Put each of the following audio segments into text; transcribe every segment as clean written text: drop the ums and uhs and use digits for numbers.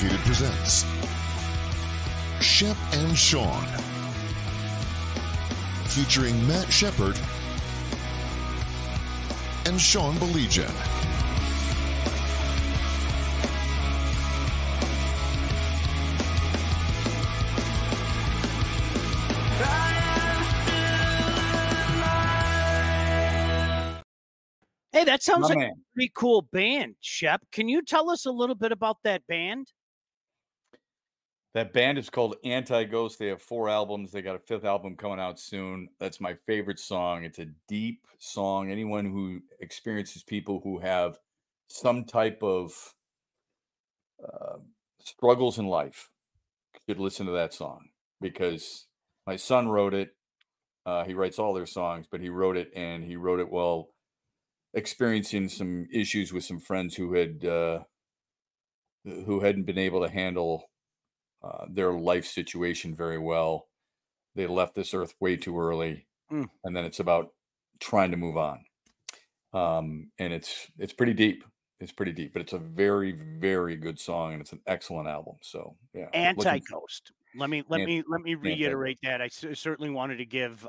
Syndicated presents Shep and Sean, featuring Matt Shepard and Shawn Baligian. Hey, that sounds like a pretty cool band, Shep. Can you tell us a little bit about that band? That band is called Anti-Ghost. They have 4 albums. They got a 5th album coming out soon. That's my favorite song. It's a deep song. Anyone who experiences people who have some type of struggles in life should listen to that song, because my son wrote it. He writes all their songs, but he wrote it, and he wrote it while experiencing some issues with some friends who hadn't been able to handle their life situation very well. They left this earth way too early, and then it's about trying to move on. And it's pretty deep. It's pretty deep, but it's a very, very good song, and it's an excellent album. So yeah, Anti-Ghost. Let me reiterate that. I certainly wanted to give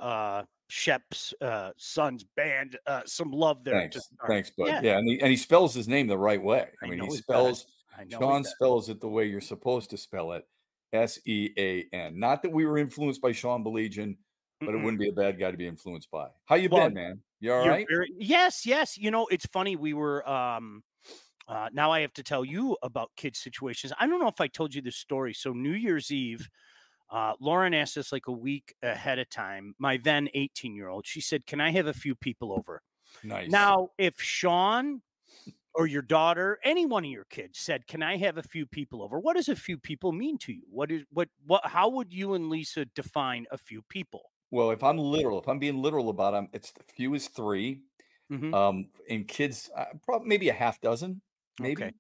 Shep's son's band some love there. Thanks, bud. Yeah, and he spells his name the right way. I mean, Shawn spells it the way you're supposed to spell it, S-E-A-N. Not that we were influenced by Shawn Baligian, but it wouldn't be a bad guy to be influenced by. How you been, man? You all right? Yes. You know, it's funny. We were now I have to tell you about kids' situations. I don't know if I told you this story. So New Year's Eve, Lauren asked us like a week ahead of time, my then 18-year-old, she said, "Can I have a few people over?" Nice. Now, if Shawn or your daughter, any one of your kids said, "Can I have a few people over?" What does a few people mean to you? How would you and Lisa define a few people? Well, if I'm being literal about them, it's the few is 3. And kids, probably maybe a half dozen. Maybe. Okay.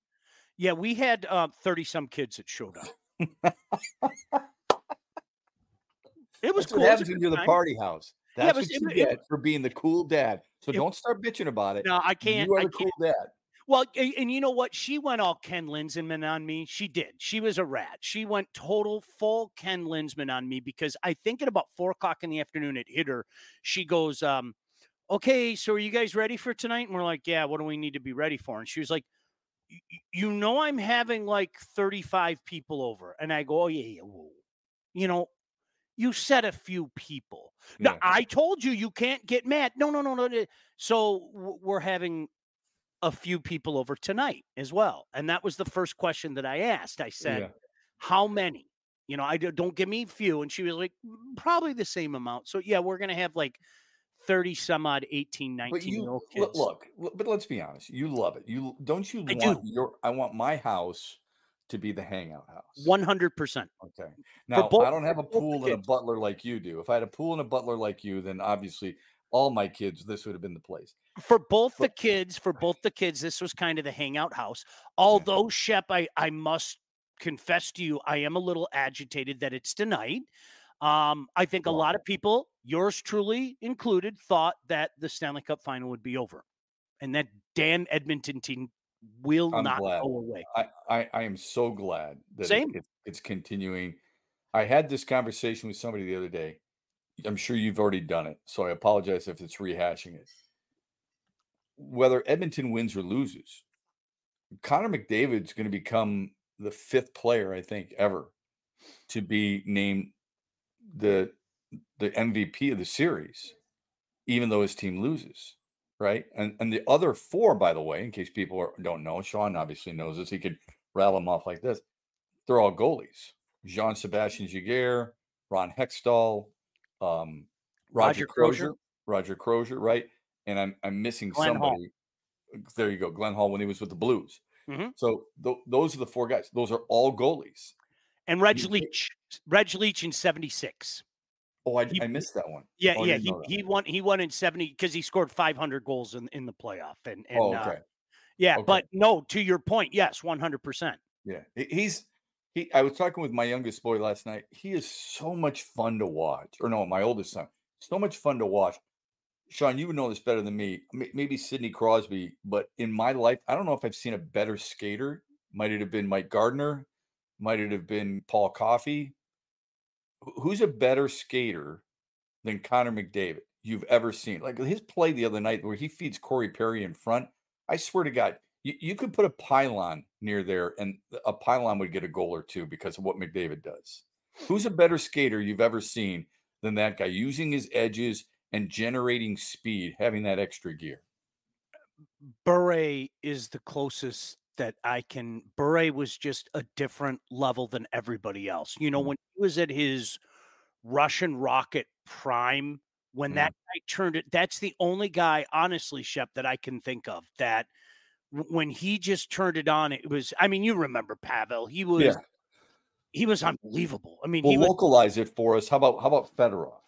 Yeah, we had 30 some kids that showed up. It was That's cool. What happens when you're the party house. That's what you get for being the cool dad. So don't start bitching about it. No, I can't. You are the cool dad. Well, and you know what? She went all Ken Linsman on me. She did. She was a rat. She went full Ken Linsman on me, because I think at about 4:00 in the afternoon it hit her. She goes, "Okay, so are you guys ready for tonight?" And we're like, "Yeah, what do we need to be ready for?" And she was like, "You know, I'm having like 35 people over." And I go, "Oh, yeah. Whoa. You know, you said a few people. Yeah. Now, I told you you can't get mad. No. So we're having a few people over tonight as well." And that was the first question that I asked. I said, "How many?" You know, don't give me few. And she was like, "Probably the same amount." So yeah, we're going to have like 30 some odd 18, 19-year-old kids. Look, but let's be honest. You love it. I want my house to be the hangout house. 100%. Okay. Now, I don't have a pool and a butler like you do. If I had a pool and a butler like you, then obviously all my kids, this would have been the place. For both the kids, this was kind of the hangout house. Although, Shep, I must confess to you, I am a little agitated that it's tonight. I think a lot of people, yours truly included, thought that the Stanley Cup final would be over, and that damn Edmonton team will not go away. I am so glad that it's continuing. I had this conversation with somebody the other day. I'm sure you've already done it, so I apologize if it's rehashing it. Whether Edmonton wins or loses, Connor McDavid's going to become the 5th player, I think, ever to be named the MVP of the series, even though his team loses, right? And the other 4, by the way, in case people don't know, Shawn obviously knows this. He could rattle them off like this. They're all goalies: Jean-Sebastien Giguère, Ron Hextall, Roger Crozier, right? And I'm missing Glenn somebody. Hall. There you go, Glenn Hall, when he was with the Blues. Mm-hmm. So those are the 4 guys. Those are all goalies. And Reg Leach in 76. Oh, I missed that one. Yeah, he won in 70 because he scored 500 goals in the playoff. And okay. But no, to your point, yes, 100%. Yeah, I was talking with my youngest boy last night. He is so much fun to watch. Or no, my oldest son. So much fun to watch. Shawn, you would know this better than me. Maybe Sidney Crosby, but in my life, I don't know if I've seen a better skater. Might it have been Mike Gardner? Might it have been Paul Coffey? Who's a better skater than Connor McDavid you've ever seen? Like his play the other night where he feeds Corey Perry in front. I swear to God, you could put a pylon near there and a pylon would get a goal or two because of what McDavid does. Who's a better skater you've ever seen than that guy, using his edges and generating speed, having that extra gear? Bure is the closest that I can. Bure was just a different level than everybody else. You know, when he was at his Russian rocket prime, when that guy turned it, that's the only guy, honestly, Shep, that I can think of that when he just turned it on, it was, I mean, you remember Pavel. He was unbelievable. I mean, Well, he was localize it for us. How about Fedorov?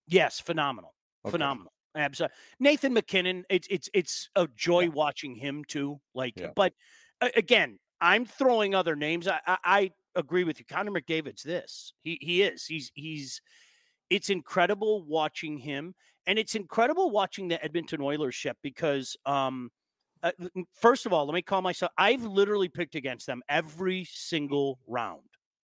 Yes, phenomenal. Okay. Phenomenal. Absolutely. Nathan McKinnon, it's a joy watching him too. But again, I'm throwing other names. I agree with you. Connor McDavid's this. He is. He's it's incredible watching him, and it's incredible watching the Edmonton Oilers, Shep, because first of all, let me call myself. I've literally picked against them every single round.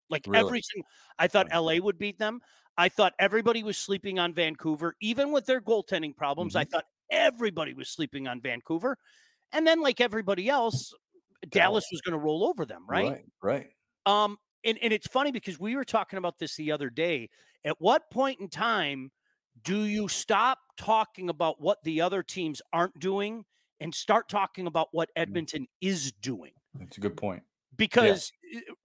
Like Really? every single. I thought LA would beat them. I thought everybody was sleeping on Vancouver, even with their goaltending problems. I thought everybody was sleeping on Vancouver. And then, like everybody else, Dallas was going to roll over them, right? Right. And it's funny because we were talking about this the other day. At what point in time do you stop talking about what the other teams aren't doing and start talking about what Edmonton is doing? That's a good point. Because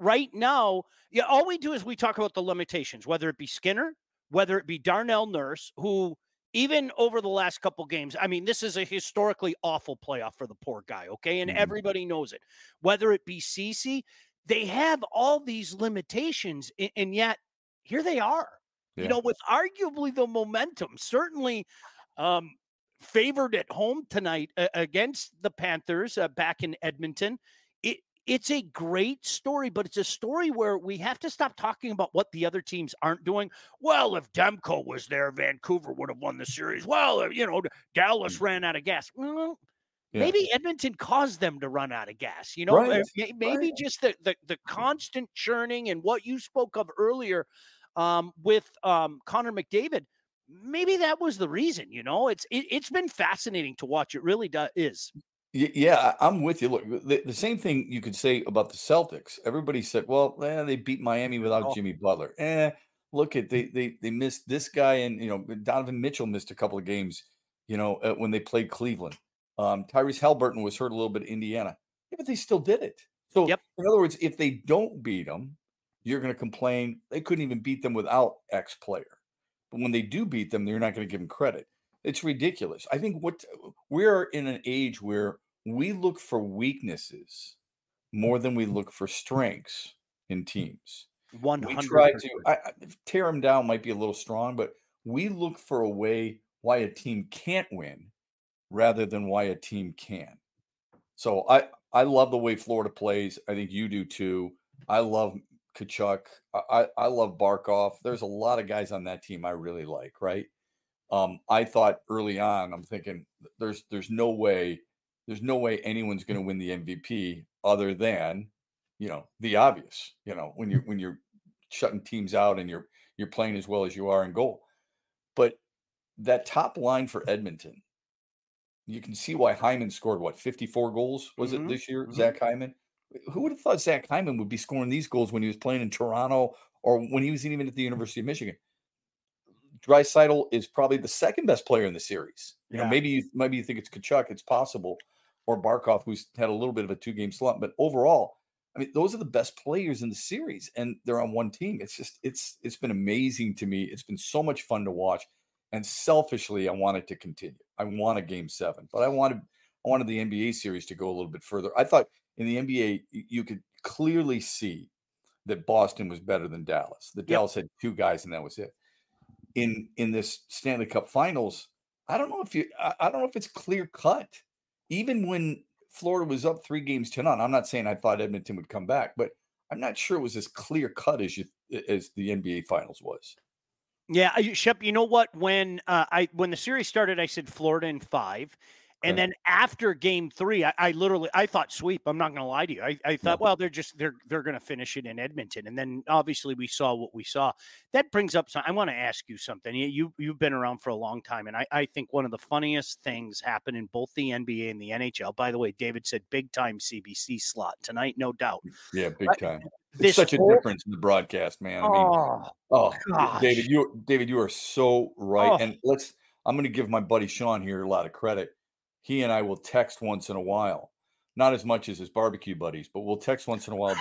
right now, all we do is we talk about the limitations, whether it be Skinner, whether it be Darnell Nurse, who even over the last couple games, I mean, this is a historically awful playoff for the poor guy, okay? And everybody knows it. Whether it be Cece, they have all these limitations, and yet here they are, you know, with arguably the momentum, certainly favored at home tonight against the Panthers back in Edmonton. It's a great story, but it's a story where we have to stop talking about what the other teams aren't doing. Well, if Demko was there, Vancouver would have won the series. Well, you know, Dallas ran out of gas. Well, maybe Edmonton caused them to run out of gas. You know, maybe just the constant churning and what you spoke of earlier with Connor McDavid. Maybe that was the reason. You know, it's been fascinating to watch. It really is. Yeah, I'm with you. Look, the same thing you could say about the Celtics. Everybody said, well, they beat Miami without Jimmy Butler. Look at they missed this guy, and you know, Donovan Mitchell missed a couple of games, you know, when they played Cleveland. Tyrese Haliburton was hurt a little bit in Indiana. Yeah, but they still did it. So in other words, if they don't beat them, you're going to complain they couldn't even beat them without X player. But when they do beat them, you're not going to give them credit. It's ridiculous. I think we're in an age where we look for weaknesses more than we look for strengths in teams. 100%. We try to tear them down might be a little strong, but we look for a way why a team can't win rather than why a team can. So I love the way Florida plays. I think you do too. I love Tkachuk. I love Barkov. There's a lot of guys on that team I really like, right? I thought early on, I'm thinking there's no way anyone's going to win the MVP other than, you know, the obvious, you know, when you're shutting teams out and you're playing as well as you are in goal. But that top line for Edmonton, you can see why Hyman scored 54 goals was it this year? Zach Hyman. Who would have thought Zach Hyman would be scoring these goals when he was playing in Toronto or when he was even at the University of Michigan? Draisaitl is probably the second best player in the series. You know, maybe you think it's Tkachuk, it's possible, or Barkov, who's had a little bit of a 2-game slump. But overall, I mean, those are the best players in the series, and they're on one team. It's just it's been amazing to me. It's been so much fun to watch, and selfishly, I want it to continue. I want a Game 7, but I wanted the NBA series to go a little bit further. I thought in the NBA you could clearly see that Boston was better than Dallas. That Dallas had 2 guys, and that was it. In this Stanley Cup Finals, I don't know if it's clear cut. Even when Florida was up 3-0 I'm not saying I thought Edmonton would come back, but I'm not sure it was as clear cut as the NBA Finals was. Yeah, Shep, you know what? When the series started, I said Florida in 5, And then after game 3, I literally thought sweep. I'm not going to lie to you. I thought, well, they're going to finish it in Edmonton. And then obviously we saw what we saw. That brings up I want to ask you something. You've been around for a long time. And I think one of the funniest things happened in both the NBA and the NHL. By the way, David said big time CBC slot tonight, no doubt. Yeah, big time. It's such a difference in the broadcast, man. I mean, gosh. David, you are so right. And I'm going to give my buddy Shawn here a lot of credit. He and I will text once in a while, not as much as his barbecue buddies, but we'll text once in a while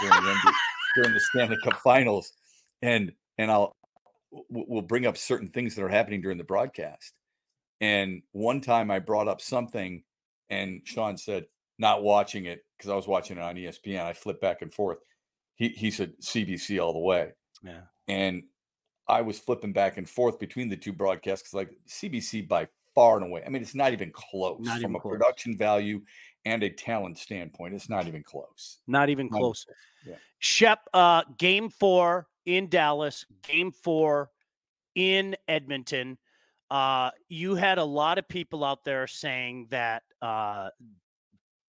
during the Stanley Cup Finals, and we'll bring up certain things that are happening during the broadcast. And one time I brought up something, and Shawn said, "Not watching it," because I was watching it on ESPN. I flipped back and forth. He said CBC all the way. Yeah, and I was flipping back and forth between the two broadcasts, like CBC by far and away. I mean, it's not even close from a production value and a talent standpoint. It's not even close. Not even close. Yeah. Shep, game 4 in Dallas, game 4 in Edmonton. You had a lot of people out there saying that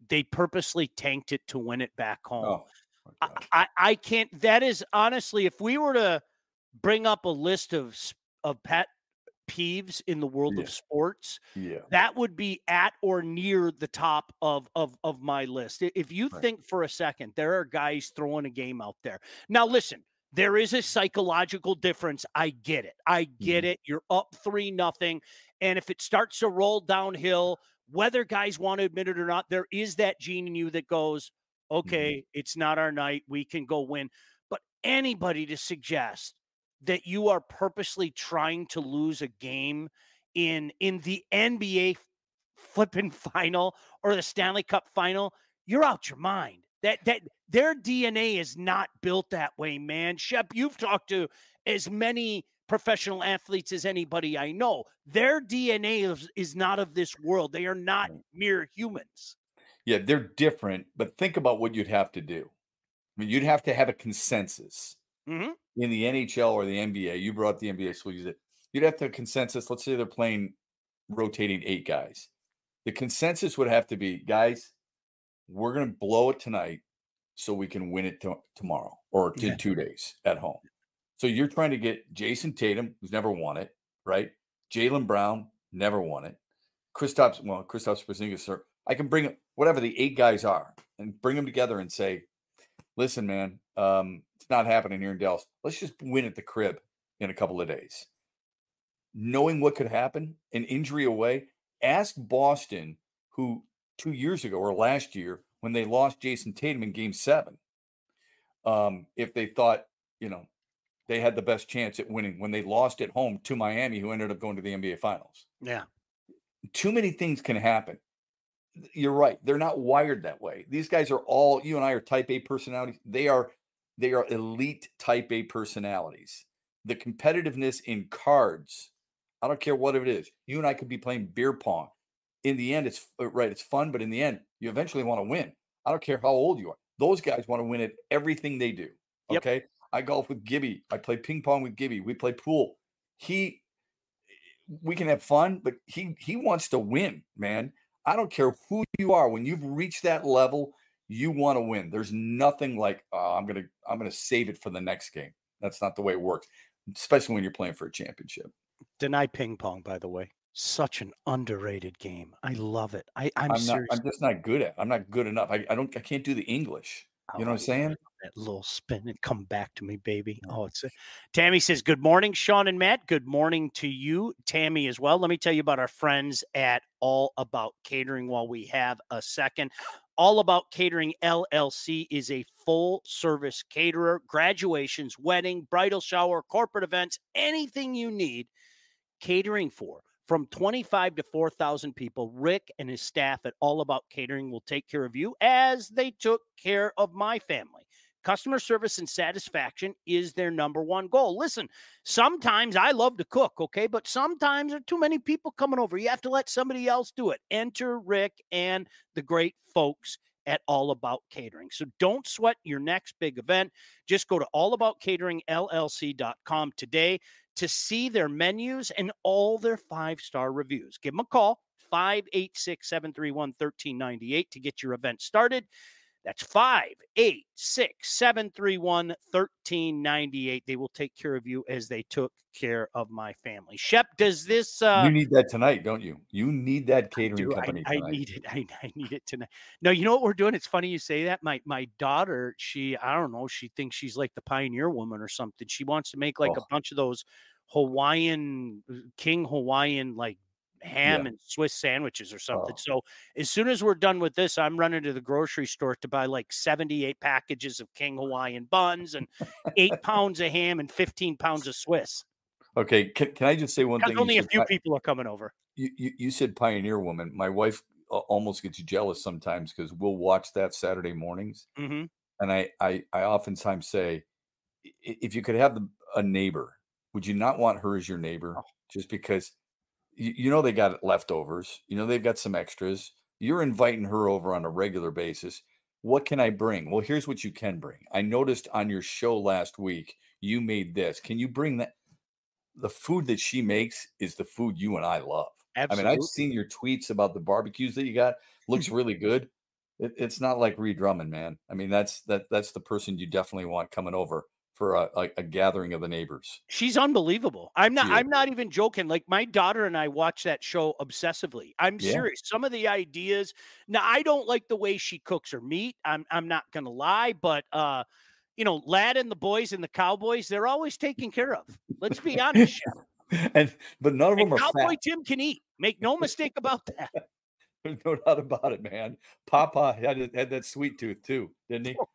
they purposely tanked it to win it back home. I can't. That is honestly, if we were to bring up a list of pet peeves in the world of sports, that would be at or near the top of my list. If you think for a second, there are guys throwing a game out there. Now, listen, there is a psychological difference. I get it. it. You're up 3-0. And if it starts to roll downhill, whether guys want to admit it or not, there is that gene in you that goes, okay, it's not our night. We can go win. But anybody to suggest that you are purposely trying to lose a game in the NBA flipping final or the Stanley Cup final, you're out your mind. That their DNA is not built that way, man. Shep, you've talked to as many professional athletes as anybody I know. Their DNA is not of this world. They are not mere humans. Yeah, they're different, but think about what you'd have to do. I mean, you'd have to have a consensus in the NHL or the NBA. You brought the NBA, so you'd have to have a consensus. Let's say they're playing rotating 8 guys. The consensus would have to be, guys, we're going to blow it tonight so we can win it tomorrow or in 2 days at home. So you're trying to get Jason Tatum, who's never won it, right? Jaylen Brown, never won it. Kristaps Porzingis, sir. I can bring whatever the 8 guys are and bring them together and say, listen, man, it's not happening here in Dallas. Let's just win at the crib in a couple of days. Knowing what could happen, an injury away, ask Boston, who 2 years ago or last year, when they lost Jason Tatum in Game 7, if they thought, they had the best chance at winning when they lost at home to Miami, who ended up going to the NBA Finals. Yeah. Too many things can happen. You're right. They're not wired that way. These guys are all, you and I are type A personalities. They are elite type A personalities. The competitiveness in cards, I don't care what it is. You and I could be playing beer pong. In the end, it's fun, but in the end, you eventually want to win. I don't care how old you are. Those guys want to win at everything they do. Okay. Yep. I golf with Gibby. I play ping pong with Gibby. We play pool. We can have fun, but he wants to win, man. I don't care who you are. When you've reached that level, you want to win. There's nothing like, I'm gonna save it for the next game. That's not the way it works, especially when you're playing for a championship. Deny ping pong, by the way. Such an underrated game. I love it. I'm serious. I'm just not good at it. I'm not good enough. I can't do the English. You know what I'm saying? That little spin and come back to me, baby. Oh, Tammy says, good morning, Shawn and Matt. Good morning to you, Tammy, as well. Let me tell you about our friends at All About Catering while we have a second. All About Catering LLC is a full-service caterer, graduations, wedding, bridal shower, corporate events, anything you need catering for. From 25 to 4,000 people, Rick and his staff at All About Catering will take care of you as they took care of my family. Customer service and satisfaction is their number one goal. Listen, sometimes I love to cook, okay? But sometimes there are too many people coming over. You have to let somebody else do it. Enter Rick and the great folks at All About Catering. So don't sweat your next big event. Just go to allaboutcateringllc.com today to see their menus and all their 5-star reviews. Give them a call, 586-731-1398 to get your event started. That's 586-731-1398. They will take care of you as they took care of my family. Shep, does this you need that tonight, don't you? You need that catering company I tonight. need it. I need it tonight. No, you know what we're doing? It's funny you say that. My daughter, I don't know, she thinks she's like the pioneer woman or something. She wants to make like a bunch of those King Hawaiian like ham and Swiss sandwiches or something. So as soon as we're done with this, I'm running to the grocery store to buy like 78 packages of King Hawaiian buns and 8 pounds of ham and 15 pounds of Swiss. Okay, can I just say one thing? Only a few people are coming over. You said pioneer woman. My wife almost gets jealous sometimes because we'll watch that Saturday mornings. Mm-hmm. And I oftentimes say, if you could have a neighbor, would you not want her as your neighbor? Oh. Just because they got leftovers, they've got some extras. You're inviting her over on a regular basis. What can I bring? Well, here's what you can bring. I noticed on your show last week, you made this. Can you bring that? The food that she makes is the food you and I love. Absolutely. I mean, I've seen your tweets about the barbecues that you got. Looks really good. It's not like Reed Drummond, man. I mean, that's the person you definitely want coming over for a gathering of the neighbors. She's unbelievable. I'm not even joking. Like my daughter and I watch that show obsessively. I'm serious. Some of the ideas. Now, I don't like the way she cooks her meat. I'm not gonna lie, but Lad and the boys and the Cowboys, they're always taken care of. Let's be honest, Shep. But none of them are Cowboy fat. Tim can eat. Make no mistake about that. There's no doubt about it, man. Papa had that sweet tooth too, didn't he? All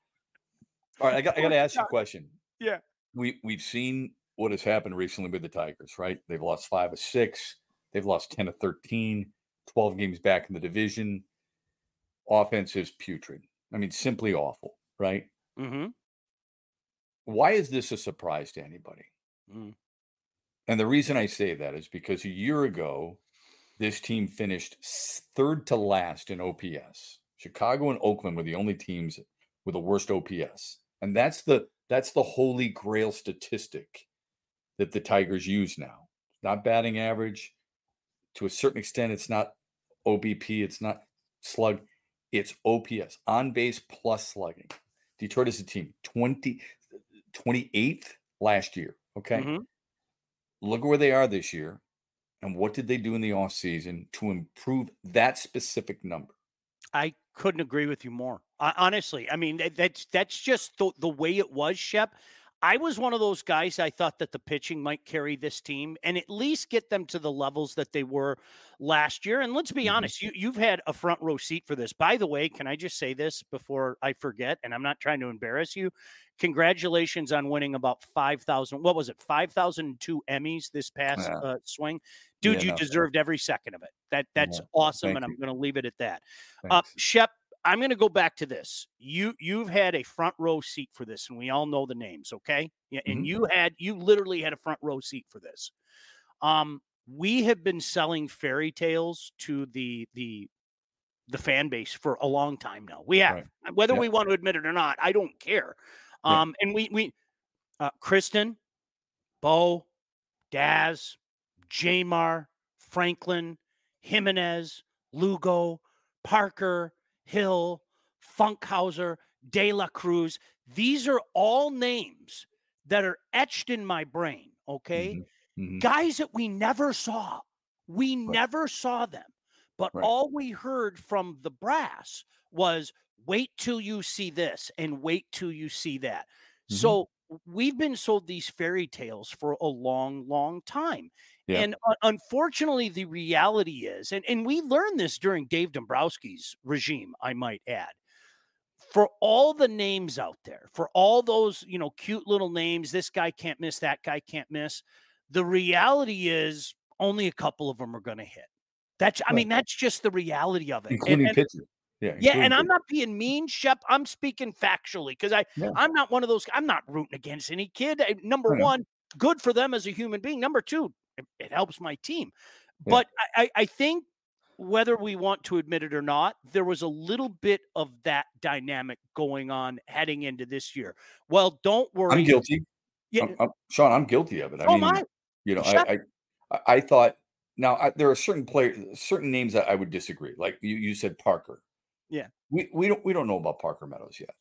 right, I got to ask you a question. Yeah. We've seen what has happened recently with the Tigers, right? They've lost 5 of 6. They've lost 10 of 13, 12 games back in the division. Offense is putrid. I mean, simply awful, right? Mm-hmm. Why is this a surprise to anybody? Mm. And the reason I say that is because a year ago, this team finished third to last in OPS. Chicago and Oakland were the only teams with the worst OPS. And that's the holy grail statistic that the Tigers use now. Not batting average. To a certain extent, it's not OBP. It's not slug. It's OPS, on base plus slugging. Detroit is a team 28th last year. Okay. Mm-hmm. Look where they are this year. And what did they do in the offseason to improve that specific number? I couldn't agree with you more. Honestly, I mean, that's just the way it was, Shep. I was one of those guys. I thought that the pitching might carry this team and at least get them to the levels that they were last year. And let's be honest, you've had a front row seat for this. By the way, can I just say this before I forget? And I'm not trying to embarrass you. Congratulations on winning about 5,000. What was it? 5,002 Emmys this past swing. Dude, you deserved every second of it. That's awesome. And I'm going to leave it at that. Shep, I'm going to go back to this. You've had a front row seat for this, and we all know the names, okay? Yeah, and you literally had a front row seat for this. We have been selling fairy tales to the fan base for a long time now. We have, whether we want to admit it or not, I don't care. And we Kristen, Bo, Daz, Jamar, Franklin, Jimenez, Lugo, Parker, Hill, Funkhauser, De La Cruz. These are all names that are etched in my brain, okay? Guys that we never saw. We never saw them. But all we heard from the brass was, wait till you see this and wait till you see that. So we've been sold these fairy tales for a long, long time. Yeah. And unfortunately, the reality is, and we learned this during Dave Dombrowski's regime, I might add, for all the names out there, for all those, cute little names, this guy can't miss, that guy can't miss. The reality is only a couple of them are going to hit. That's just the reality of it. Including pitchers. Yeah, and I'm not being mean, Shep. I'm speaking factually because I'm not one of those. I'm not rooting against any kid. Number one, good for them as a human being. Number two, it helps my team. But I think whether we want to admit it or not, there was a little bit of that dynamic going on heading into this year. Well, don't worry. I'm guilty. Yeah, Shawn, I'm guilty of it. I mean, I thought Now, there are certain names that I would disagree. Like you said, Parker. Yeah. We don't know about Parker Meadows yet.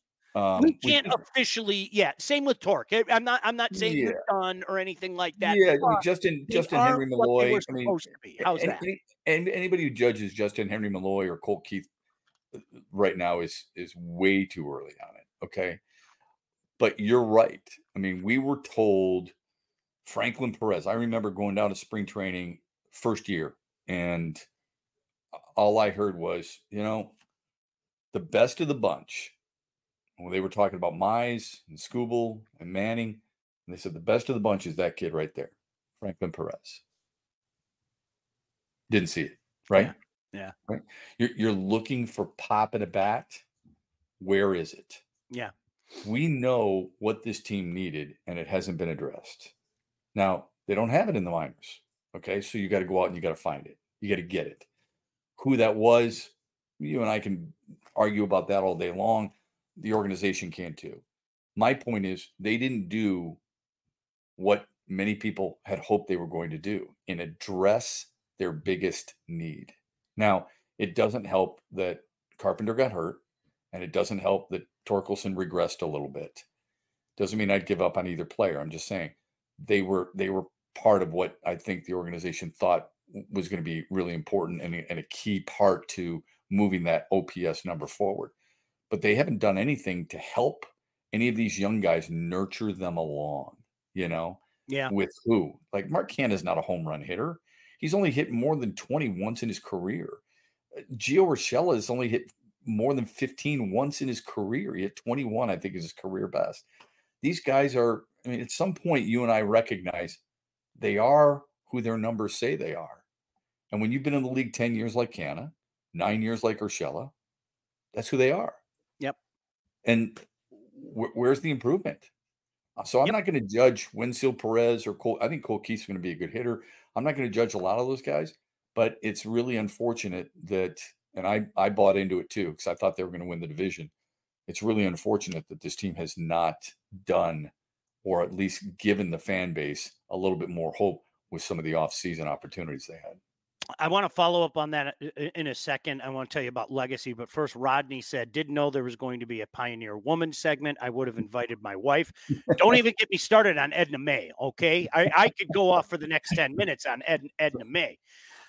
We can't officially, same with Torque. I'm not saying they're done or anything like that. Yeah, I mean, Justin Henry what they Malloy. were supposed to be. How's that? And anybody who judges Justin Henry Malloy or Colt Keith right now is way too early on it. Okay, but you're right. I mean, we were told Franklin Perez. I remember going down to spring training first year, and all I heard was, the best of the bunch. When they were talking about Mize and Skubal and Manning, and they said the best of the bunch is that kid right there, Franklin Perez. Didn't see it, right? Yeah. Right. You're looking for pop in a bat. Where is it? Yeah. We know what this team needed, and it hasn't been addressed. Now, they don't have it in the minors. Okay, so you got to go out and you got to find it. You got to get it. Who that was, you and I can argue about that all day long. The organization can too. My point is they didn't do what many people had hoped they were going to do and address their biggest need. Now, it doesn't help that Carpenter got hurt, and it doesn't help that Torkelson regressed a little bit. Doesn't mean I'd give up on either player. I'm just saying they were part of what I think the organization thought was going to be really important and a key part to moving that OPS number forward. But they haven't done anything to help any of these young guys nurture them along, Yeah. With who? Like Mark Canna's not a home run hitter. He's only hit more than 20 once in his career. Gio Urshela has only hit more than 15 once in his career. He hit 21, I think, is his career best. These guys are, at some point, you and I recognize they are who their numbers say they are. And when you've been in the league 10 years like Canna, 9 years like Urshela, that's who they are. Yep. And where's the improvement? So I'm not going to judge Winfield Perez or Cole. I think Cole Keith's going to be a good hitter. I'm not going to judge a lot of those guys, but it's really unfortunate that, and I bought into it too, because I thought they were going to win the division. It's really unfortunate that this team has not done, or at least given the fan base a little bit more hope with some of the off-season opportunities they had. I want to follow up on that in a second. I want to tell you about legacy, but first, Rodney said, didn't know there was going to be a Pioneer Woman segment. I would have invited my wife. Don't even get me started on Edna May, okay? I could go off for the next 10 minutes on Edna May.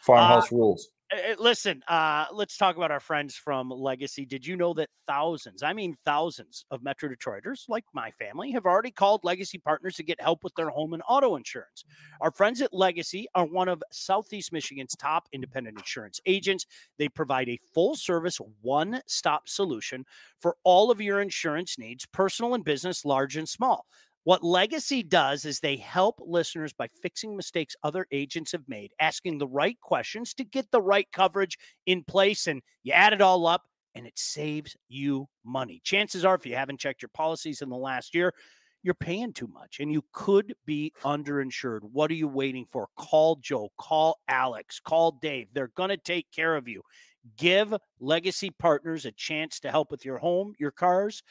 Farmhouse rules. Listen, let's talk about our friends from Legacy. Did you know that thousands of Metro Detroiters, like my family, have already called Legacy Partners to get help with their home and auto insurance? Our friends at Legacy are one of Southeast Michigan's top independent insurance agents. They provide a full-service, one-stop solution for all of your insurance needs, personal and business, large and small. What Legacy does is they help listeners by fixing mistakes other agents have made, asking the right questions to get the right coverage in place, and you add it all up, and it saves you money. Chances are, if you haven't checked your policies in the last year, you're paying too much, and you could be underinsured. What are you waiting for? Call Joe, call Alex, call Dave. They're going to take care of you. Give Legacy Partners a chance to help with your home, your cars,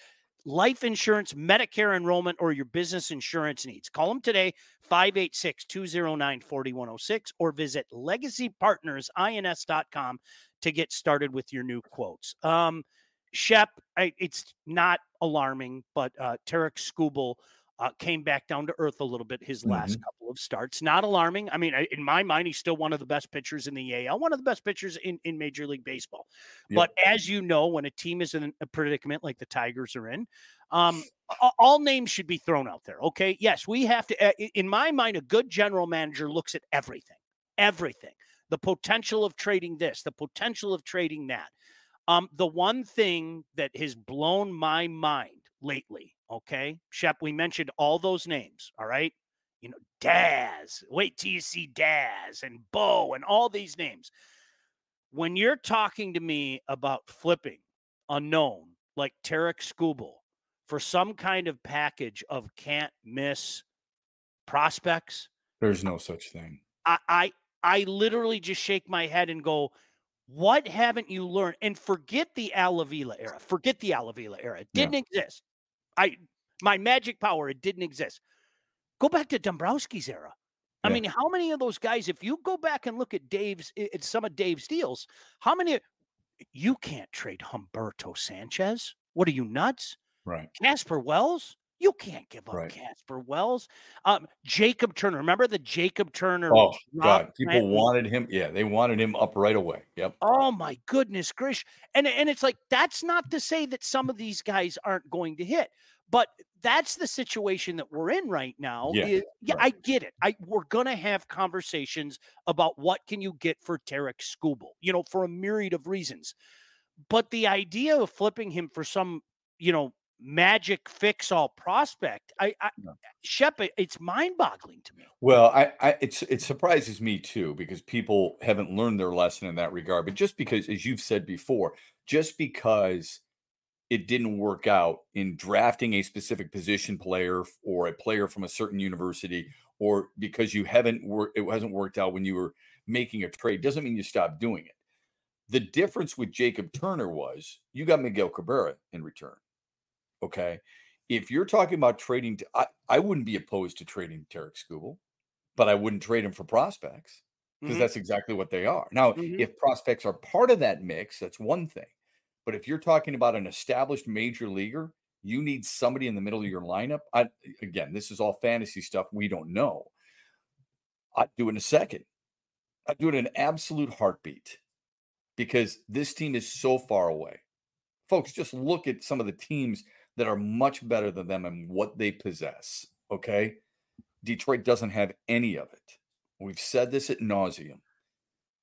life insurance, Medicare enrollment, or your business insurance needs. Call them today, 586-209-4106, or visit legacypartnersins.com to get started with your new quotes. Shep, it's not alarming, but Tarek Skubal came back down to earth a little bit his last couple of starts. Not alarming. I mean, in my mind, he's still one of the best pitchers in the AL, one of the best pitchers in Major League Baseball. Yep. But as you know, when a team is in a predicament like the Tigers are in, all names should be thrown out there. Okay. Yes, we have to, in my mind, a good general manager looks at everything, the potential of trading this, the potential of trading that. The one thing that has blown my mind lately, okay, Shep, we mentioned all those names, all right? You know, Daz, wait till you see Daz and Bo and all these names. When you're talking to me about flipping a known like Tarek Skubal for some kind of package of can't miss prospects, there's no such thing. I literally just shake my head and go, what haven't you learned? And forget the Al Avila era. It didn't exist. My magic power, it didn't exist. Go back to Dombrowski's era. I mean, how many of those guys, if you go back and look at some of Dave's deals, how many you can't trade Humberto Sanchez? What are you, nuts? Right. Casper Wells? You can't give up Casper Wells. Jacob Turner. Remember the Jacob Turner? Oh, God. People wanted him. Yeah, they wanted him up right away. Yep. Oh, my goodness gracious. And it's like, that's not to say that some of these guys aren't going to hit. But that's the situation that we're in right now. Yeah, I get it. We're going to have conversations about what can you get for Tarek Skubal, for a myriad of reasons. But the idea of flipping him for some, magic fix-all prospect, Shep, it's mind-boggling to me. Well, it surprises me too, because people haven't learned their lesson in that regard. But just because, as you've said before, just because it didn't work out in drafting a specific position player or a player from a certain university, or because it hasn't worked out when you were making a trade, doesn't mean you stop doing it. The difference with Jacob Turner was you got Miguel Cabrera in return. Okay. If you're talking about trading, I wouldn't be opposed to trading Tarek Skubal, but I wouldn't trade him for prospects, because that's exactly what they are. Now, if prospects are part of that mix, that's one thing. But if you're talking about an established major leaguer, you need somebody in the middle of your lineup. Again, this is all fantasy stuff. We don't know. I'd do it in a second. I'd do it in an absolute heartbeat, because this team is so far away. Folks, just look at some of the teams that are much better than them and what they possess. Okay. Detroit doesn't have any of it. We've said this ad nauseum.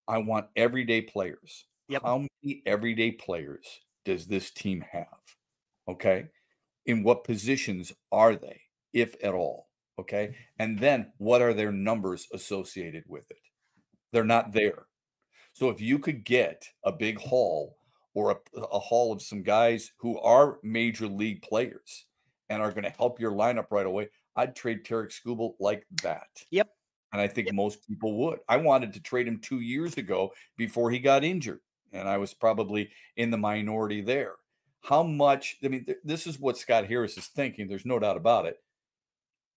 I want everyday players. Yep. How many everyday players does this team have? Okay. In what positions are they, if at all? Okay. And then what are their numbers associated with it? They're not there. So if you could get a big haul, or a haul of some guys who are major league players and are going to help your lineup right away, I'd trade Tarek Skubal like that. Yep. And I think most people would. I wanted to trade him 2 years ago before he got injured, and I was probably in the minority there. How much? I mean, this is what Scott Harris is thinking. There's no doubt about it.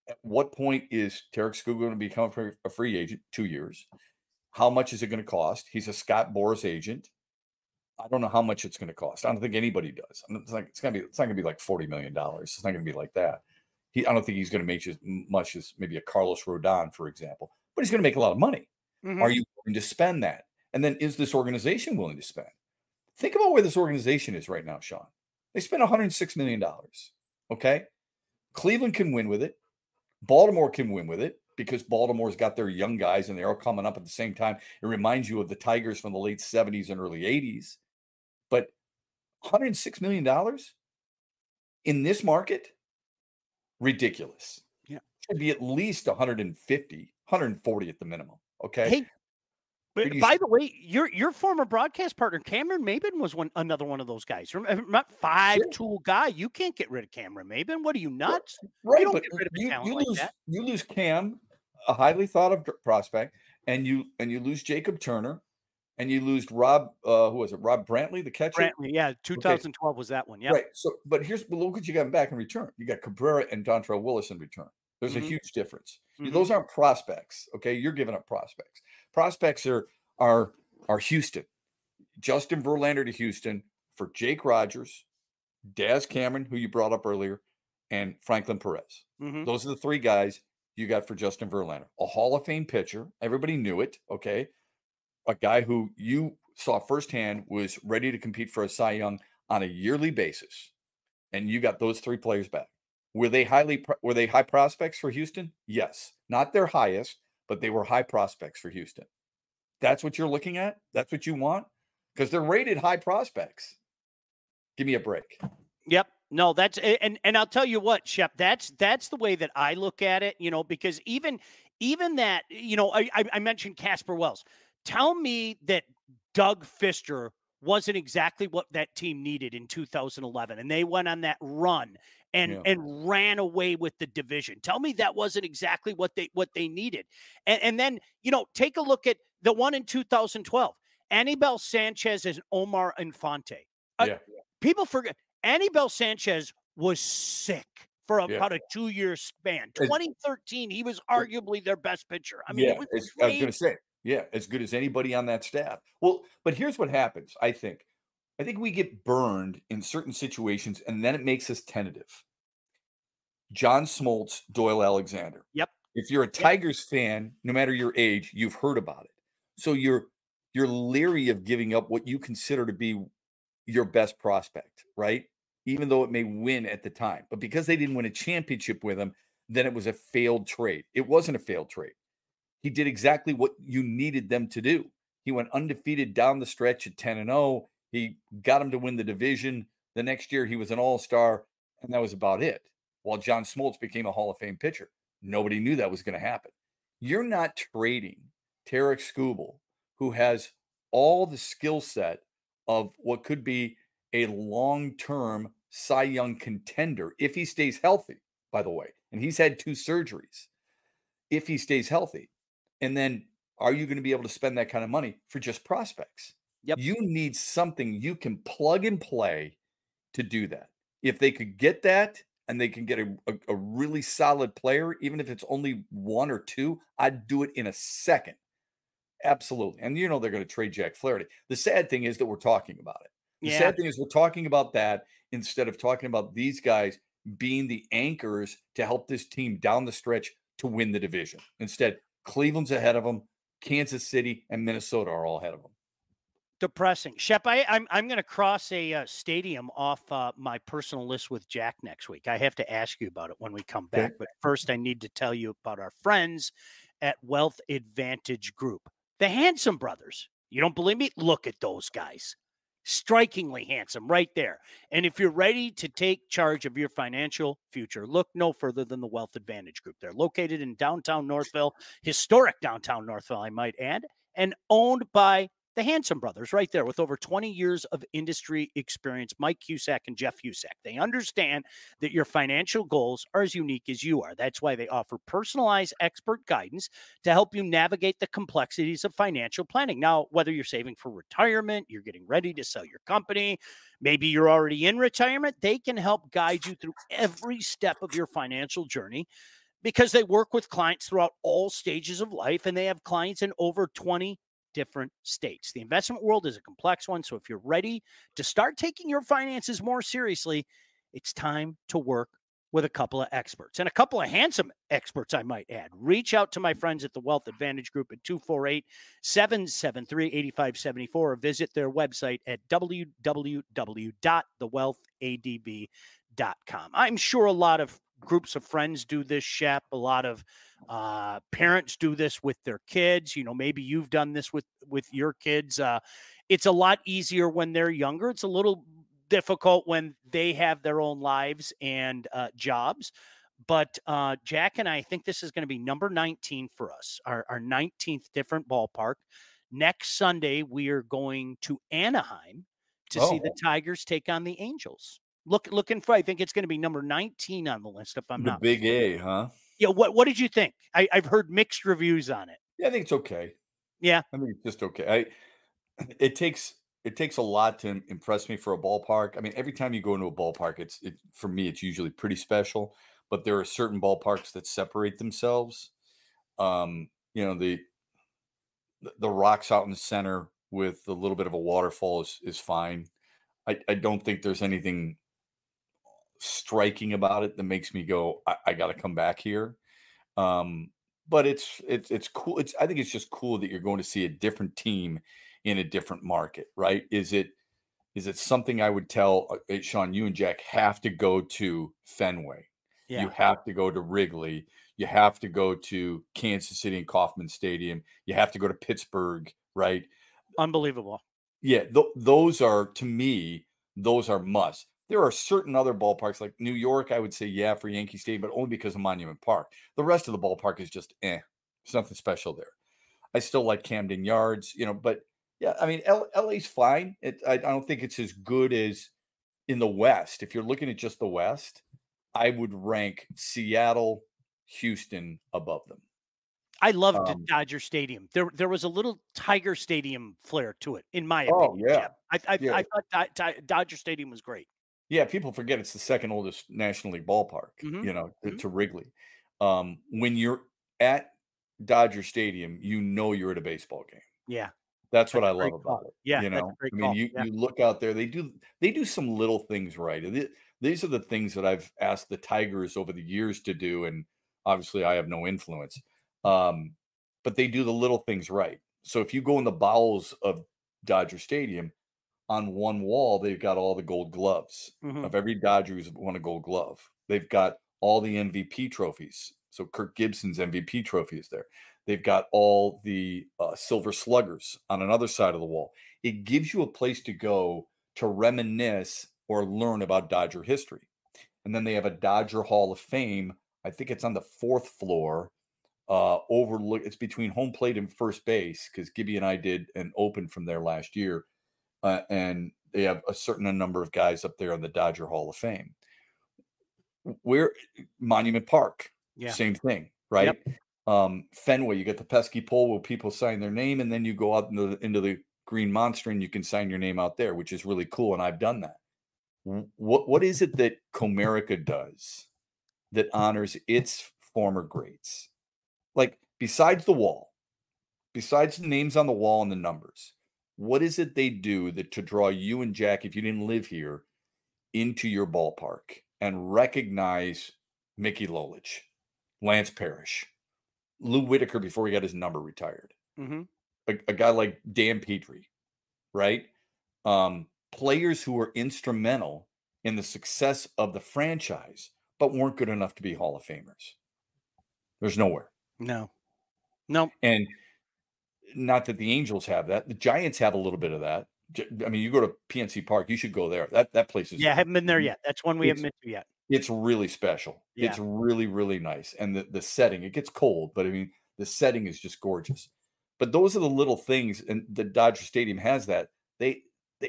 At what point is Tarek Skubal going to become a free agent? 2 years. How much is it going to cost? He's a Scott Boras agent. I don't know how much it's going to cost. I don't think anybody does. It's not going to be like $40 million. It's not going to be like that. I don't think he's going to make as much as maybe a Carlos Rodon, for example, but he's going to make a lot of money. Are you willing to spend that? And then is this organization willing to spend? Think about where this organization is right now, Shawn. They spent $106 million. Okay. Cleveland can win with it. Baltimore can win with it, because Baltimore's got their young guys and they're all coming up at the same time. It reminds you of the Tigers from the late 70s and early 80s. But $106 million in this market, ridiculous. Yeah. Should be at least 150, 140 at the minimum. Okay. Hey, but by the way, your former broadcast partner, Cameron Maben, was another one of those guys. Remember, 5-tool guy. You can't get rid of Cameron Maben. What are you, nuts? Right. You don't but get rid of a talent like that. You lose Cam, a highly thought of prospect, and you lose Jacob Turner. And you lose Rob, who was it? Rob Brantley, the catcher? Brantley, yeah. 2012 was that one. Yeah. Right. So, but look what you got back in return. You got Cabrera and Dontrell Willis in return. There's a huge difference. Those aren't prospects. Okay. You're giving up prospects. Prospects are Houston. Justin Verlander to Houston for Jake Rogers, Daz Cameron, who you brought up earlier, and Franklin Perez. Those are the three guys you got for Justin Verlander. A Hall of Fame pitcher. Everybody knew it. Okay. A guy who you saw firsthand was ready to compete for a Cy Young on a yearly basis. And you got those three players back. Were they high prospects for Houston? Yes. Not their highest, but they were high prospects for Houston. That's what you're looking at? That's what you want? Because they're rated high prospects. Give me a break. Yep. No, that's and I'll tell you what, Shep, that's the way that I look at it, because even that, I mentioned Casper Wells. Tell me that Doug Fister wasn't exactly what that team needed in 2011, and they went on that run and ran away with the division. Tell me that wasn't exactly what they needed. And then, take a look at the one in 2012, Anibal Sanchez and Omar Infante. People forget Anibal Sanchez was sick for about a 2-year span. 2013, he was arguably their best pitcher. I mean, it was I was going to say, as good as anybody on that staff. Well, but here's what happens. I think we get burned in certain situations, and then it makes us tentative. John Smoltz, Doyle Alexander. Yep. If you're a Tigers fan, no matter your age, you've heard about it. So you're leery of giving up what you consider to be your best prospect, right? Even though it may win at the time. But because they didn't win a championship with him, then it was a failed trade. It wasn't a failed trade. He did exactly what you needed them to do. He went undefeated down the stretch at 10-0. He got him to win the division. The next year, he was an all-star, and that was about it. While John Smoltz became a Hall of Fame pitcher. Nobody knew that was going to happen. You're not trading Tarek Skubal, who has all the skill set of what could be a long-term Cy Young contender if he stays healthy, by the way. And he's had 2 surgeries. If he stays healthy. And then are you going to be able to spend that kind of money for just prospects? Yep. You need something you can plug and play to do that. If they could get that and they can get a really solid player, even if it's only 1 or 2, I'd do it in a second. Absolutely. And they're going to trade Jack Flaherty. The sad thing is that we're talking about it. The sad thing is we're talking about that instead of talking about these guys being the anchors to help this team down the stretch to win the division. Instead, Cleveland's ahead of them. Kansas City and Minnesota are all ahead of them. Depressing. Shep, I'm going to cross a stadium off my personal list with Jack next week. I have to ask you about it when we come back. Okay. But first, I need to tell you about our friends at Wealth Advantage Group. The Handsome Brothers. You don't believe me? Look at those guys. Strikingly handsome right there. And if you're ready to take charge of your financial future, look no further than the Wealth Advantage Group. They're located in downtown Northville, historic downtown Northville, I might add, and owned by the Handsome Brothers right there with over 20 years of industry experience, Mike Cusack and Jeff Cusack. They understand that your financial goals are as unique as you are. That's why they offer personalized expert guidance to help you navigate the complexities of financial planning. Now, whether you're saving for retirement, you're getting ready to sell your company, maybe you're already in retirement, they can help guide you through every step of your financial journey because they work with clients throughout all stages of life, and they have clients in over 20 different states. The investment world is a complex one, so if you're ready to start taking your finances more seriously, it's time to work with a couple of experts, and a couple of handsome experts, I might add. Reach out to my friends at the Wealth Advantage Group at 248-773-8574 or visit their website at www.thewealthadv.com. I'm sure a lot of groups of friends do this, Shep. A lot of parents do this with their kids. Maybe you've done this with your kids. It's a lot easier when they're younger. It's a little difficult when they have their own lives and jobs. But Jack and I think this is going to be number 19 for us, our 19th different ballpark. Next Sunday, we are going to Anaheim to see the Tigers take on the Angels. Looking for, I think it's going to be number 19 on the list, if I'm not the big A, huh? Yeah. What did you think? I've heard mixed reviews on it. Yeah, I think it's okay. Yeah. I think it's just okay. It takes a lot to impress me for a ballpark. I mean, every time you go into a ballpark, for me, it's usually pretty special, but there are certain ballparks that separate themselves. The rocks out in the center with a little bit of a waterfall is fine. I don't think there's anything striking about it that makes me go, I got to come back here. But it's cool. I think it's just cool that you're going to see a different team in a different market, right? Is it something I would tell Shawn, you and Jack have to go to Fenway. Yeah. You have to go to Wrigley. You have to go to Kansas City and Kauffman Stadium. You have to go to Pittsburgh, right? Unbelievable. Yeah. Those are, to me, those are must. There are certain other ballparks like New York, I would say, yeah, for Yankee Stadium, but only because of Monument Park. The rest of the ballpark is just, There's nothing special there. I still like Camden Yards, but yeah, I mean, LA's fine. I don't think it's as good as in the West. If you're looking at just the West, I would rank Seattle, Houston above them. I loved Dodger Stadium. There was a little Tiger Stadium flair to it, in my opinion. Oh, yeah. I thought Dodger Stadium was great. Yeah, people forget it's the second oldest National League ballpark, to Wrigley. When you're at Dodger Stadium, you're at a baseball game. Yeah. That's what That's I a love great call. about it. Yeah, that's a great I mean, call. you look out there, they do some little things right. These are the things that I've asked the Tigers over the years to do, and obviously I have no influence. But they do the little things right. So if you go in the bowels of Dodger Stadium, on one wall, they've got all the gold gloves of every Dodger who's won a gold glove. They've got all the MVP trophies. So Kirk Gibson's MVP trophy is there. They've got all the silver sluggers on another side of the wall. It gives you a place to go to reminisce or learn about Dodger history. And then they have a Dodger Hall of Fame. I think it's on the 4th floor. It's between home plate and first base, because Gibby and I did an open from there last year. And they have a certain number of guys up there in the Dodger Hall of Fame. Where Monument Park, same thing, right? Yep. Fenway, you get the pesky pole where people sign their name, and then you go out into the green monster and you can sign your name out there, which is really cool. And I've done that. What is it that Comerica does that honors its former greats? Like, besides the wall, besides the names on the wall and the numbers, what is it they do to draw you and Jack, if you didn't live here, into your ballpark and recognize Mickey Lolich, Lance Parrish, Lou Whitaker before he got his number retired, a guy like Dan Petrie, right? Players who were instrumental in the success of the franchise, but weren't good enough to be Hall of Famers. There's nowhere. No. And not that the Angels have that. The Giants have a little bit of that. I mean, you go to PNC Park, you should go there. That place is. Yeah, I haven't been there yet. That's one we haven't been to yet. It's really special. Yeah. It's really, really nice. And the setting, it gets cold, but I mean, the setting is just gorgeous. But those are the little things, and the Dodger Stadium has that. They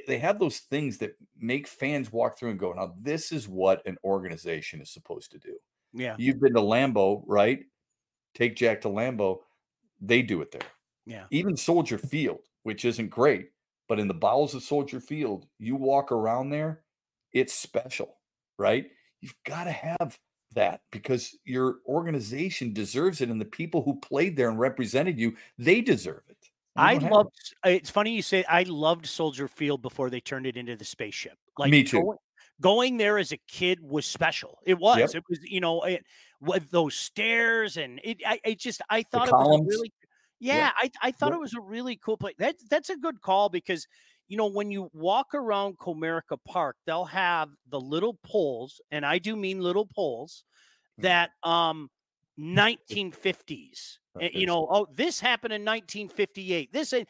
have those things that make fans walk through and go, now this is what an organization is supposed to do. Yeah. You've been to Lambeau, right? Take Jack to Lambeau. They do it there. Yeah. Even Soldier Field, which isn't great, but in the bowels of Soldier Field, you walk around there, it's special, right? You've got to have that because your organization deserves it, and the people who played there and represented you, they deserve it. It's funny you say, I loved Soldier Field before they turned it into the spaceship. Like, me too. Going there as a kid was special. It was. Yep. It was, with those stairs, and I thought it was a really. Yeah, I thought it was a really cool place. That's a good call because, when you walk around Comerica Park, they'll have the little poles, and I do mean little poles, that 1950s. This happened in 1958.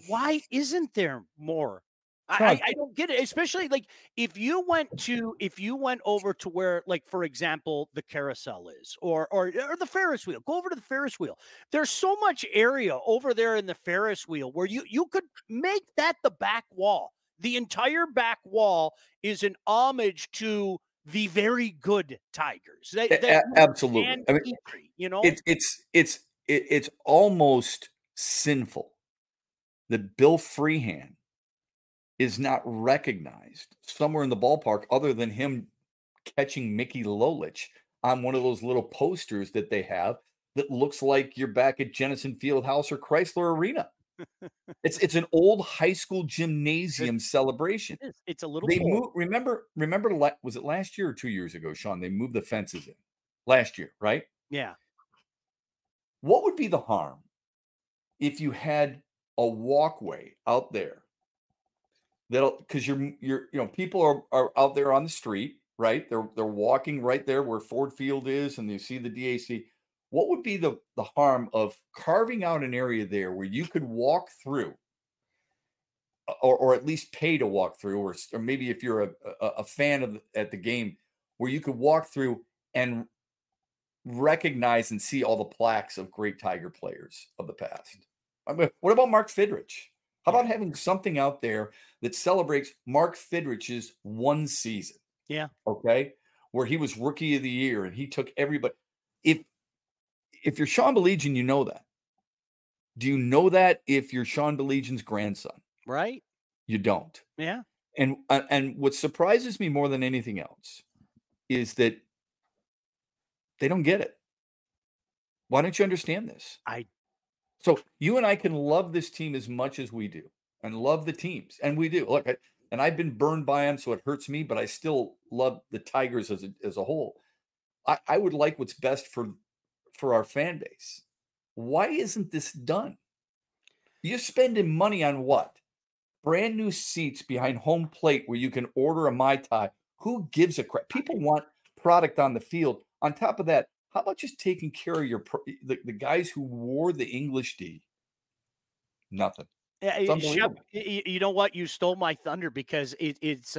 Why isn't there more? I don't get it, especially like if you went over to where, like, for example, the carousel is or the Ferris wheel. Go over to the Ferris wheel. There's so much area over there in the Ferris wheel where you could make that the back wall. The entire back wall is an homage to the very good Tigers. Absolutely. I mean, it's almost sinful that Bill Freehan is not recognized somewhere in the ballpark other than him catching Mickey Lolich on one of those little posters that they have that looks like you're back at Jennison Fieldhouse or Chrysler Arena. It's an old high school gymnasium celebration. It's a little. They moved. Remember? Was it last year or 2 years ago, Shawn? They moved the fences in last year, right? Yeah. What would be the harm if you had a walkway out there? Because people are out there on the street, right? They're walking right there where Ford Field is, and you see the DAC. What would be the harm of carving out an area there where you could walk through, or at least pay to walk through, or maybe if you're a fan at the game, where you could walk through and recognize and see all the plaques of great Tiger players of the past? I mean, what about Mark Fidrich? How about having something out there that celebrates Mark Fidrich's one season? Yeah. Okay. Where he was Rookie of the Year and he took everybody. If you're Shawn Baligian, you know that. Do you know that if you're Shawn Baligian's grandson? Right. You don't. Yeah. And what surprises me more than anything else is that they don't get it. Why don't you understand this? So you and I can love this team as much as we do and love the teams. And we do. Look, and I've been burned by them, so it hurts me, but I still love the Tigers as a whole. I would like what's best for our fan base. Why isn't this done? You're spending money on what? Brand new seats behind home plate where you can order a Mai Tai. Who gives a crap? People want product on the field. On top of that, how about just taking care of the guys who wore the English D? Nothing. Shep, you know what? You stole my thunder because it's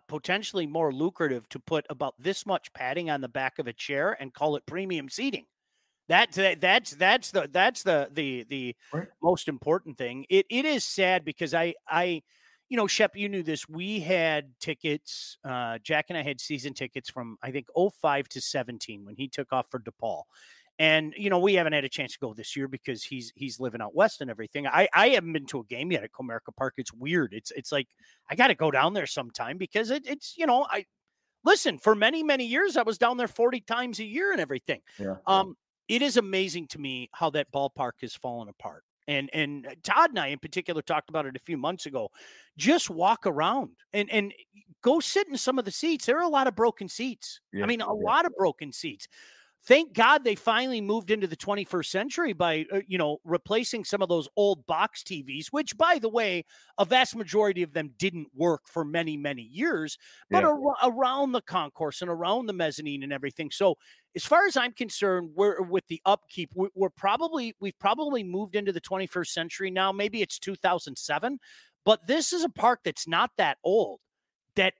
potentially more lucrative to put about this much padding on the back of a chair and call it premium seating. That's the Right. most important thing. It is sad because I Shep, you knew this. We had tickets. Jack and I had season tickets from I think 05 to 17 when he took off for DePaul. And, we haven't had a chance to go this year because he's living out west and everything. I haven't been to a game yet at Comerica Park. It's weird. It's like, I got to go down there sometime because listen, for many, many years, I was down there 40 times a year and everything. Yeah. It is amazing to me how that ballpark has fallen apart. And Todd and I in particular talked about it a few months ago. Just walk around and go sit in some of the seats. There are a lot of broken seats. Yeah. I mean, a lot of broken seats. Thank God they finally moved into the 21st century by, replacing some of those old box TVs, which, by the way, a vast majority of them didn't work for many, many years, but around the concourse and around the mezzanine and everything. So as far as I'm concerned, with the Upkeep, we've probably moved into the 21st century now. Maybe it's 2007, but this is a park that's not that old. That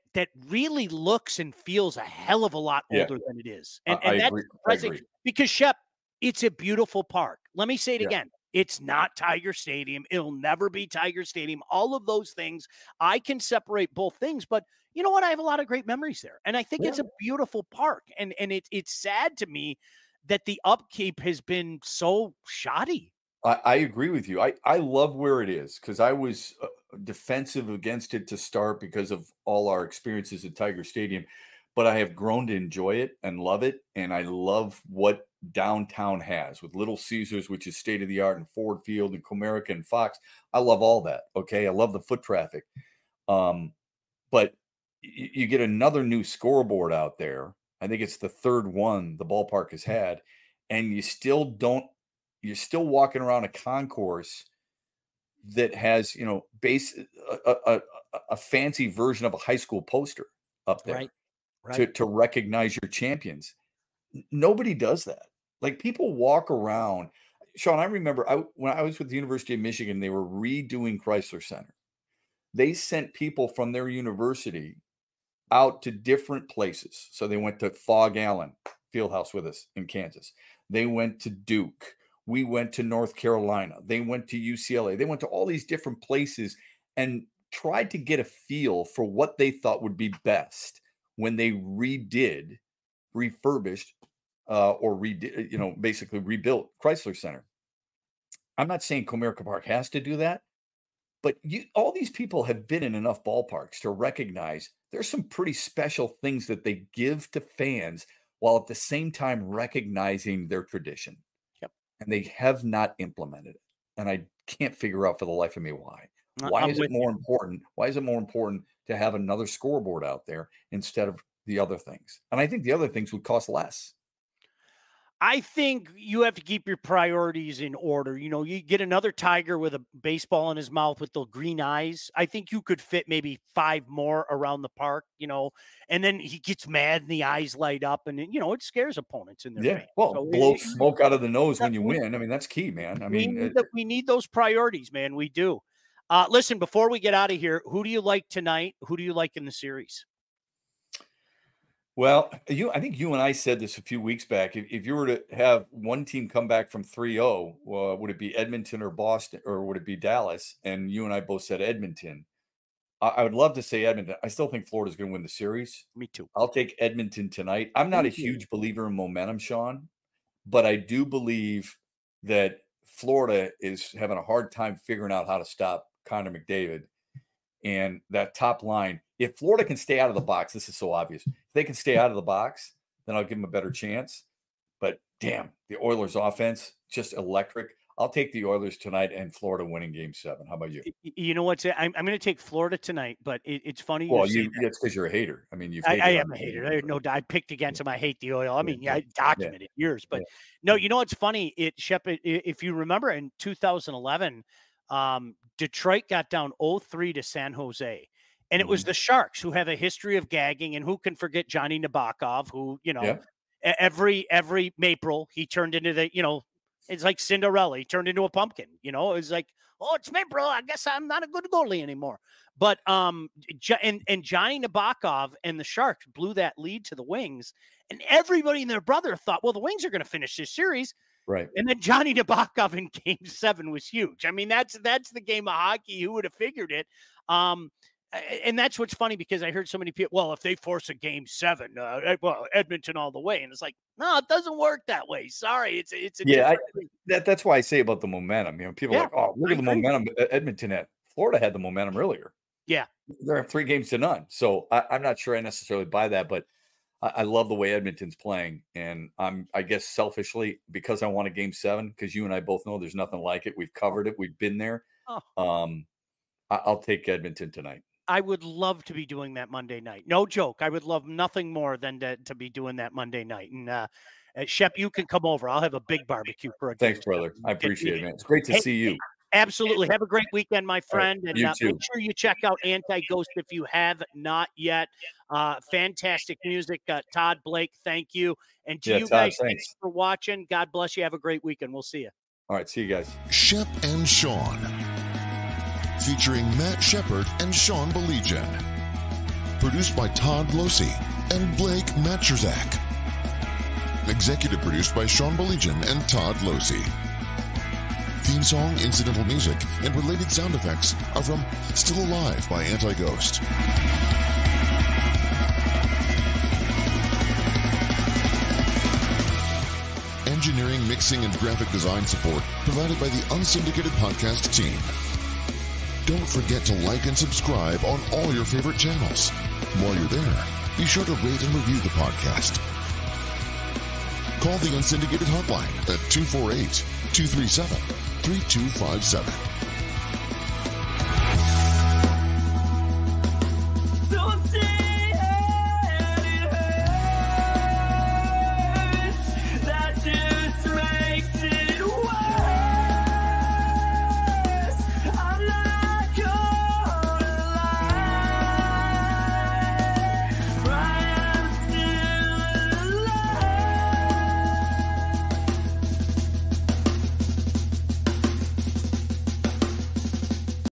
really looks and feels a hell of a lot older than it is. And I that's agree. surprising because, Shep, it's a beautiful park. Let me say it again. It's not Tiger Stadium. It'll never be Tiger Stadium. All of those things, I can separate both things. But you know what? I have a lot of great memories there. And I think it's a beautiful park. And it's sad to me that the Upkeep has been so shoddy. I agree with you. I love where it is because I was defensive against it to start because of all our experiences at Tiger Stadium, but I have grown to enjoy it and love it. And I love what downtown has with Little Caesars, which is state of the art, and Ford Field and Comerica and Fox. I love all that. Okay. I love the foot traffic. But you get another new scoreboard out there. I think it's the third one the ballpark has had, and you're still walking around a concourse that has, a fancy version of a high school poster up there to recognize your champions. Nobody does that. Like, people walk around. Shawn, I remember when I was with the University of Michigan, they were redoing Chrysler Center. They sent people from their university out to different places. So they went to Fog Allen Fieldhouse with us in Kansas. They went to Duke. We went to North Carolina. They went to UCLA. They went to all these different places and tried to get a feel for what they thought would be best when they refurbished, or redid, basically rebuilt Chrysler Center. I'm not saying Comerica Park has to do that, but all these people have been in enough ballparks to recognize there's some pretty special things that they give to fans while at the same time recognizing their tradition. And they have not implemented it. And I can't figure out for the life of me why. Why is it more important? Why is it more important to have another scoreboard out there instead of the other things? And I think the other things would cost less. I think you have to keep your priorities in order. You get another Tiger with a baseball in his mouth with the green eyes. I think you could fit maybe 5 more around the park, and then he gets mad and the eyes light up and, it scares opponents in their face. Well, so blow smoke out of the nose when you win. I mean, that's key, man. We need those priorities, man. We do. Listen, before we get out of here, who do you like tonight? Who do you like in the series? Well, I think you and I said this a few weeks back. If you were to have one team come back from 3-0, would it be Edmonton or Boston, or would it be Dallas? And you and I both said Edmonton. I would love to say Edmonton. I still think Florida's going to win the series. Me too. I'll take Edmonton tonight. I'm not a huge believer in momentum, Shawn, but I do believe that Florida is having a hard time figuring out how to stop Connor McDavid. And that top line, if Florida can stay out of the box, this is so obvious. If they can stay out of the box, then I'll give them a better chance. But damn, the Oilers offense, just electric. I'll take the Oilers tonight and Florida winning Game 7. How about you? You know what? I'm going to take Florida tonight, but it's funny. Well, that's because you're a hater. I mean, I am a hater. I no, I picked against them. I hate the Oil. I mean, I documented years, but no, you know what's funny? Shepard, if you remember in 2011, Detroit got down 0-3 to San Jose. And it was the Sharks, who have a history of gagging, and who can forget Johnny Nabokov, who, every April he turned into the, it's like Cinderella. He turned into a pumpkin, It was like, oh, it's April. I guess I'm not a good goalie anymore. But and Johnny Nabokov and the Sharks blew that lead to the Wings, and everybody and their brother thought, well, the Wings are going to finish this series. Right. And then Johnny Nabokov in Game 7 was huge. I mean, that's the game of hockey. Who would have figured it? And that's what's funny, because I heard so many people, well, if they force a Game 7, Edmonton all the way. And it's like, no, it doesn't work that way. Sorry. That's why I say about the momentum. People are like, oh, look at the momentum Edmonton had. Florida had the momentum earlier. Yeah. They're 3-0. So I'm not sure I necessarily buy that, but I love the way Edmonton's playing. And I guess selfishly, because I want a Game 7, because you and I both know there's nothing like it. We've covered it. We've been there. I'll take Edmonton tonight. I would love to be doing that Monday night. No joke. I would love nothing more than to be doing that Monday night. And Shep, you can come over. I'll have a big barbecue for a Thanks, brother. I appreciate it, man. It's great to see you. Absolutely. Have a great weekend, my friend. Right, and you make sure you check out Anti-Ghost if you have not yet. Fantastic music. Todd, Blake, thank you. And to you Todd, guys, thanks for watching. God bless you. Have a great weekend. We'll see you. All right. See you guys. Shep and Sean, featuring Matt Shepard and Shawn Baligian. Produced by Todd Losey and Blake Matcherzak. Executive produced by Shawn Baligian and Todd Losey. Theme song, incidental music, and related sound effects are from Still Alive by Anti-Ghost. Engineering, mixing, and graphic design support provided by the Unsyndicated Podcast team. Don't forget to like and subscribe on all your favorite channels. While you're there, be sure to rate and review the podcast. Call the Unsyndicated hotline at 248-237-3257.